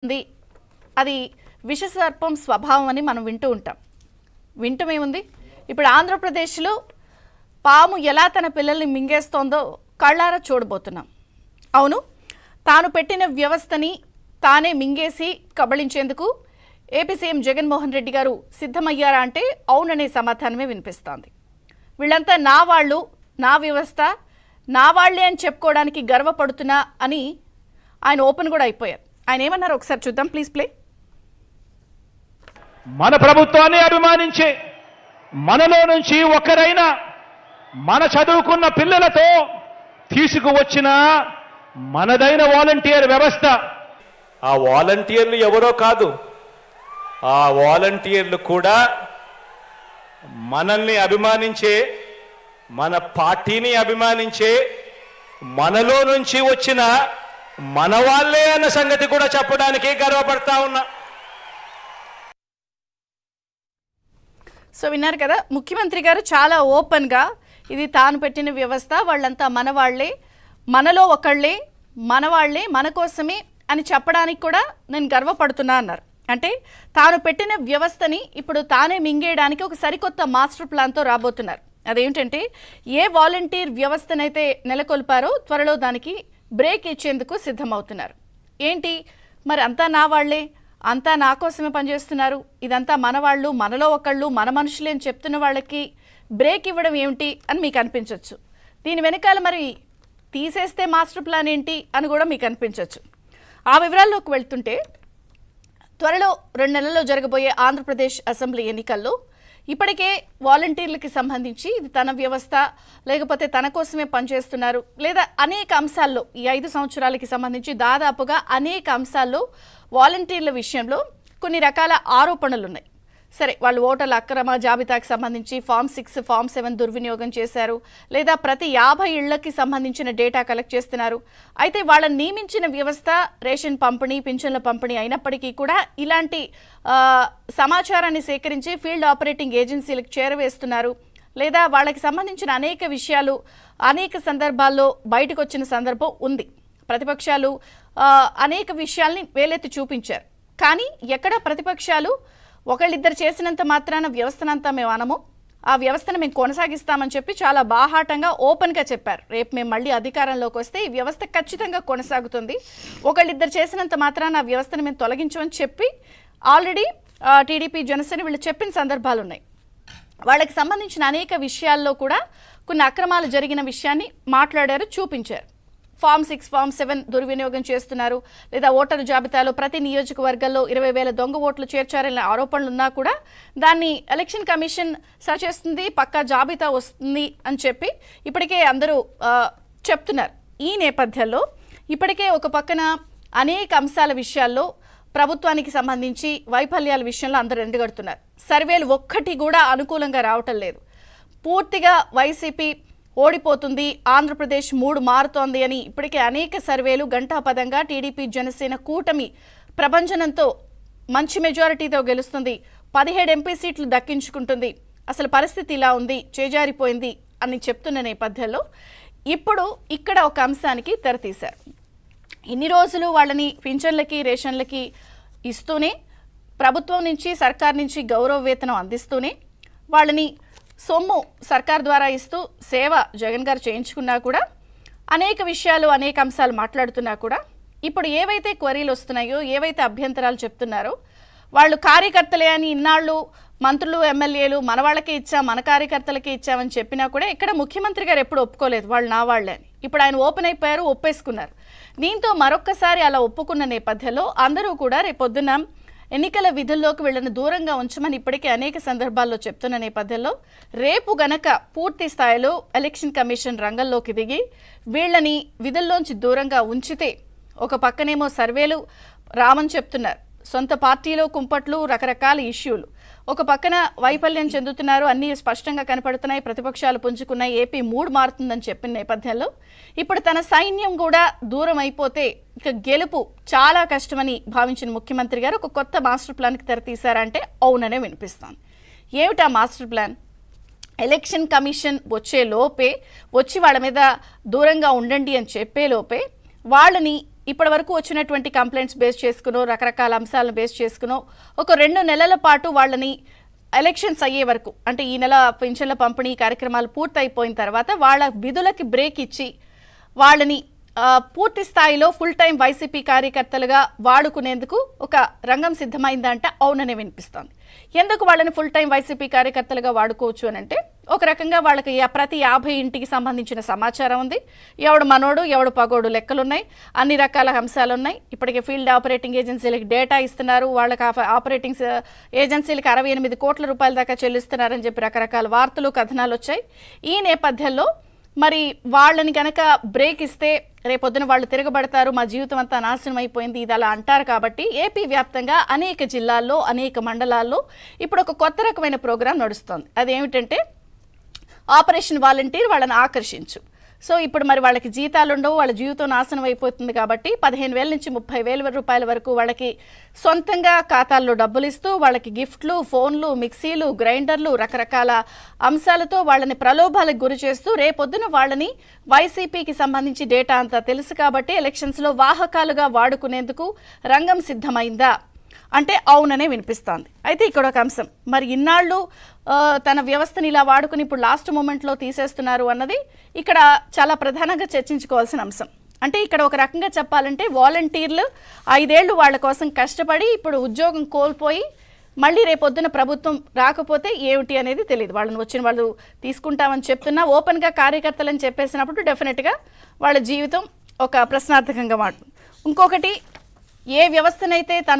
ఉంది. అది విషసర్పం స్వభావం అని మనం వింటూ ఉంటాం. వింటమేముంది? ఇప్పుడు ఆంధ్రప్రదేశ్లో పాము ఎలా తన పిల్లల్ని మింగేస్తోందో కళ్ళారా చూడబోతున్నాం. అవును, తాను పెట్టిన వ్యవస్థని తానే మింగేసి కబళించేందుకు ఏపీ సీఎం జగన్మోహన్ రెడ్డి గారు సిద్ధమయ్యారా అంటే అవుననే సమాధానమే వినిపిస్తోంది. వీళ్ళంతా నా వాళ్ళు, నా వ్యవస్థ, నా వాళ్లే అని చెప్పుకోవడానికి గర్వపడుతున్నా అని ఆయన ఓపెన్ కూడా అయిపోయారు. ఆయన ఏమన్నారు ఒకసారి చూద్దాం, ప్లీజ్ ప్లే. మన ప్రభుత్వాన్ని అభిమానించే మనలో నుంచి ఒకరైనా మన చదువుకున్న పిల్లలతో తీసుకువచ్చిన మనదైన వాలంటీర్ వ్యవస్థ. ఆ వాలంటీర్లు ఎవరో కాదు, ఆ వాలంటీర్లు కూడా మనల్ని అభిమానించే, మన పార్టీని అభిమానించే, మనలో నుంచి వచ్చిన మన వాళ్ళే అన్న సంగతి కూడా చెప్పడానికి గర్వపడతా ఉన్నా. సో విన్నారు కదా, ముఖ్యమంత్రి గారు చాలా ఓపెన్గా ఇది తాను పెట్టిన వ్యవస్థ, వాళ్ళంతా మన వాళ్లే, మనలో ఒకళ్ళే, మన వాళ్లే, మన కోసమే అని చెప్పడానికి కూడా నేను గర్వపడుతున్నా అన్నారు. అంటే తాను పెట్టిన వ్యవస్థని ఇప్పుడు తానే మింగేయడానికి ఒక సరికొత్త మాస్టర్ ప్లాన్తో రాబోతున్నారు. అదేంటంటే ఏ వాలంటీర్ వ్యవస్థనైతే నెలకొల్పారో త్వరలో దానికి బ్రేక్ ఇచ్చేందుకు సిద్ధమవుతున్నారు. ఏంటి మరి, అంతా నా వాళ్లే, అంతా నా కోసమే పనిచేస్తున్నారు, ఇదంతా మన వాళ్ళు, మనలో ఒకళ్ళు, మన మనుషులే అని చెప్తున్న వాళ్ళకి బ్రేక్ ఇవ్వడం ఏమిటి అని మీకు అనిపించవచ్చు. దీని వెనకాల మరి తీసేస్తే మాస్టర్ ప్లాన్ ఏంటి అని కూడా మీకు అనిపించవచ్చు. ఆ వివరాల్లోకి వెళ్తుంటే, త్వరలో 2 నెలల్లో జరగబోయే ఆంధ్రప్రదేశ్ అసెంబ్లీ ఎన్నికల్లో ఇప్పటికే వాలంటీర్లకి సంబంధించి ఇది తన వ్యవస్థ, లేకపోతే తన కోసమే పనిచేస్తున్నారు, లేదా అనేక అంశాల్లో ఈ 5 సంవత్సరాలకి సంబంధించి దాదాపుగా అనేక అంశాల్లో వాలంటీర్ల విషయంలో కొన్ని రకాల ఆరోపణలు ఉన్నాయి. సరే, వాళ్ళు ఓటర్ల అక్రమ జాబితాకి సంబంధించి ఫామ్ 6, ఫామ్ 7 దుర్వినియోగం చేశారు, లేదా ప్రతి 50 ఇళ్లకి సంబంధించిన డేటా కలెక్ట్ చేస్తున్నారు. అయితే వాళ్ళని నియమించిన వ్యవస్థ రేషన్ పంపిణీ, పింఛన్ల పంపిణీ అయినప్పటికీ కూడా ఇలాంటి సమాచారాన్ని సేకరించి ఫీల్డ్ ఆపరేటింగ్ ఏజెన్సీలకు చేరవేస్తున్నారు, లేదా వాళ్ళకి సంబంధించిన అనేక విషయాలు అనేక సందర్భాల్లో బయటకు వచ్చిన సందర్భం ఉంది. ప్రతిపక్షాలు అనేక విషయాల్ని వేలెత్తి చూపించారు. కానీ ఎక్కడ ప్రతిపక్షాలు ఒకళ్ళిద్దరు చేసినంత మాత్రాన వ్యవస్థనంతా మేము అనము, ఆ వ్యవస్థను మేము కొనసాగిస్తామని చెప్పి చాలా బాహాటంగా ఓపెన్గా చెప్పారు. రేపు మేము మళ్ళీ అధికారంలోకి వస్తే ఈ వ్యవస్థ ఖచ్చితంగా కొనసాగుతుంది, ఒకళ్ళిద్దరు చేసినంత మాత్రాన ఆ వ్యవస్థను మేము తొలగించమని చెప్పి ఆల్రెడీ టీడీపీ, జనసేన వీళ్ళు చెప్పిన సందర్భాలు ఉన్నాయి. వాళ్ళకి సంబంధించిన అనేక విషయాల్లో కూడా కొన్ని అక్రమాలు జరిగిన విషయాన్ని మాట్లాడారు, చూపించారు. ఫామ్ 6, ఫామ్ 7 దుర్వినియోగం చేస్తున్నారు, లేదా ఓటరు జాబితాలో ప్రతి నియోజకవర్గాల్లో 20,000 దొంగ ఓట్లు చేర్చారనే ఆరోపణలు ఉన్నా కూడా దాన్ని ఎలక్షన్ కమిషన్ సరిచేస్తుంది, పక్కా జాబితా వస్తుంది అని చెప్పి ఇప్పటికే అందరూ చెప్తున్నారు. ఈ నేపథ్యంలో ఇప్పటికే ఒక పక్కన అనేక అంశాల విషయాల్లో ప్రభుత్వానికి సంబంధించి వైఫల్యాల విషయంలో అందరూ ఎండగడుతున్నారు. సర్వేలు ఒక్కటి కూడా అనుకూలంగా రావటం లేదు. పూర్తిగా వైసీపీ ఓడిపోతుంది, ఆంధ్రప్రదేశ్ 3 మారుతోంది అని ఇప్పటికే అనేక సర్వేలు గంటాపదంగా టీడీపీ, జనసేన కూటమి ప్రభంజనంతో మంచి మెజారిటీతో గెలుస్తుంది, 17 ఎంపీ సీట్లు దక్కించుకుంటుంది, అసలు పరిస్థితి ఇలా ఉంది, చేజారిపోయింది అని చెప్తున్న నేపథ్యంలో ఇప్పుడు ఇక్కడ ఒక అంశానికి తెరతీశారు. ఇన్ని రోజులు వాళ్ళని పింఛన్లకి, రేషన్లకి ఇస్తూనే, ప్రభుత్వం నుంచి, సర్కార్ నుంచి గౌరవ వేతనం అందిస్తూనే, వాళ్ళని సొమ్ము సర్కార్ ద్వారా ఇస్తూ సేవ జగన్ గారు చేయించుకున్నా కూడా, అనేక విషయాలు అనేక అంశాలు మాట్లాడుతున్నా కూడా, ఇప్పుడు ఏవైతే క్వరీలు వస్తున్నాయో, ఏవైతే అభ్యంతరాలు చెప్తున్నారో, వాళ్ళు కార్యకర్తలే అని ఇన్నాళ్ళు మంత్రులు, ఎమ్మెల్యేలు మన వాళ్ళకే ఇచ్చాం, మన కార్యకర్తలకే ఇచ్చామని చెప్పినా కూడా ఇక్కడ ముఖ్యమంత్రి గారు ఎప్పుడు ఒప్పుకోలేదు వాళ్ళు నా వాళ్ళే అని. ఇప్పుడు ఆయన ఓపెన్ అయిపోయారు, ఒప్పేసుకున్నారు. దీంతో మరొక్కసారి అలా ఒప్పుకున్న నేపథ్యంలో అందరూ కూడా రేపొద్దున ఎన్నికల విధుల్లోకి వీళ్ళని దూరంగా ఉంచమని ఇప్పటికే అనేక సందర్భాల్లో చెప్తున్న నేపథ్యంలో రేపు గనక పూర్తి స్థాయిలో ఎలక్షన్ కమిషన్ రంగంలోకి దిగి వీళ్ళని విధుల్లోంచి దూరంగా ఉంచితే, ఒక పక్కనేమో సర్వేలు రామని చెప్తున్నారు, సొంత పార్టీలో కుంపట్లు, రకరకాల ఇష్యూలు, ఒక పక్కన వైఫల్యం చెందుతున్నారు, అన్నీ స్పష్టంగా కనపడుతున్నాయి, ప్రతిపక్షాలు పుంజుకున్నాయి, ఏపీ 3 మారుతుందని చెప్పిన నేపథ్యంలో ఇప్పుడు తన సైన్యం కూడా దూరం అయిపోతే ఇక గెలుపు చాలా కష్టమని భావించిన ముఖ్యమంత్రి గారు ఒక కొత్త మాస్టర్ ప్లాన్కి తెరతీశారంటే అవుననే వినిపిస్తాను. ఏమిటా మాస్టర్ ప్లాన్? ఎలక్షన్ కమిషన్ వచ్చే లోపే, వచ్చి వాళ్ళ మీద దూరంగా ఉండండి అని చెప్పే లోపే వాళ్ళని ఇప్పటి వరకు వచ్చినటువంటి కంప్లైంట్స్ బేస్ చేసుకునో రకరకాల అంశాలను బేస్ చేసుకునో ఒక 2 నెలల పాటు వాళ్ళని ఎలక్షన్స్ అయ్యే వరకు అంటే ఈ నెల పెన్షన్ల పంపిణీ కార్యక్రమాలు పూర్తయిపోయిన తర్వాత వాళ్ళ విధులకి బ్రేక్ ఇచ్చి వాళ్ళని పూర్తి స్థాయిలో ఫుల్ టైం వైసీపీ కార్యకర్తలుగా వాడుకునేందుకు ఒక రంగం సిద్ధమైందంటే అవుననే వినిపిస్తోంది. ఎందుకు వాళ్ళని ఫుల్ టైం వైసీపీ కార్యకర్తలుగా వాడుకోవచ్చు అని అంటే ఒక రకంగా వాళ్ళకి ప్రతి 50 ఇంటికి సంబంధించిన సమాచారం ఉంది. ఎవడు మనోడు ఎవడు పగోడు లెక్కలున్నాయి, అన్ని రకాల అంశాలు ఉన్నాయి. ఇప్పటికే ఫీల్డ్ ఆపరేటింగ్ ఏజెన్సీలకు డేటా ఇస్తున్నారు. వాళ్ళకి ఆపరేటింగ్ ఏజెన్సీలకు 68 కోట్ల రూపాయల దాకా చెల్లిస్తున్నారని చెప్పి రకరకాల వార్తలు కథనాలు వచ్చాయి. ఈ నేపథ్యంలో మరి వాళ్ళని కనుక బ్రేక్ ఇస్తే రేపొద్దున వాళ్ళు తిరగబడతారు, మా జీవితం అంతా నాశనం అయిపోయింది ఇది అలా అంటారు. కాబట్టి ఏపీ వ్యాప్తంగా అనేక జిల్లాల్లో అనేక మండలాల్లో ఇప్పుడు ఒక కొత్త రకమైన ప్రోగ్రాం నడుస్తోంది. అదేమిటంటే ఆపరేషన్ వాలంటీర్ వాళ్ళని ఆకర్షించు. సో ఇప్పుడు మరి వాళ్ళకి జీతాలు ఉండవు, వాళ్ళ జీవితం నాశనం అయిపోతుంది. కాబట్టి 15,000 నుంచి 30,000 రూపాయల వరకు వాళ్ళకి సొంతంగా ఖాతాల్లో డబ్బులు ఇస్తూ వాళ్ళకి గిఫ్ట్లు, ఫోన్లు, మిక్సీలు, గ్రైండర్లు రకరకాల అంశాలతో వాళ్ళని ప్రలోభాలకు గురి చేస్తూ రేపొద్దున వాళ్ళని వైసీపీకి సంబంధించి డేటా అంతా తెలుసు కాబట్టి ఎలక్షన్స్లో వాహకాలుగా వాడుకునేందుకు రంగం సిద్ధమైందా అంటే అవుననే వినిపిస్తోంది. అయితే ఇక్కడ ఒక అంశం, మరి ఇన్నాళ్ళు తన వ్యవస్థని ఇలా వాడుకుని ఇప్పుడు లాస్ట్ మూమెంట్లో తీసేస్తున్నారు అన్నది ఇక్కడ చాలా ప్రధానంగా చర్చించుకోవాల్సిన అంశం. అంటే ఇక్కడ ఒక రకంగా చెప్పాలంటే వాలంటీర్లు 5 ఏళ్ళు వాళ్ళ కోసం కష్టపడి ఇప్పుడు ఉద్యోగం కోల్పోయి మళ్ళీ రేపొద్దున ప్రభుత్వం రాకపోతే ఏమిటి అనేది తెలియదు. వాళ్ళని వచ్చిన వాళ్ళు తీసుకుంటామని చెప్తున్నా ఓపెన్గా కార్యకర్తలని చెప్పేసినప్పుడు డెఫినెట్గా వాళ్ళ జీవితం ఒక ప్రశ్నార్థకంగా మారుతుంది. ఇంకొకటి ఏ వ్యవస్థనైతే తను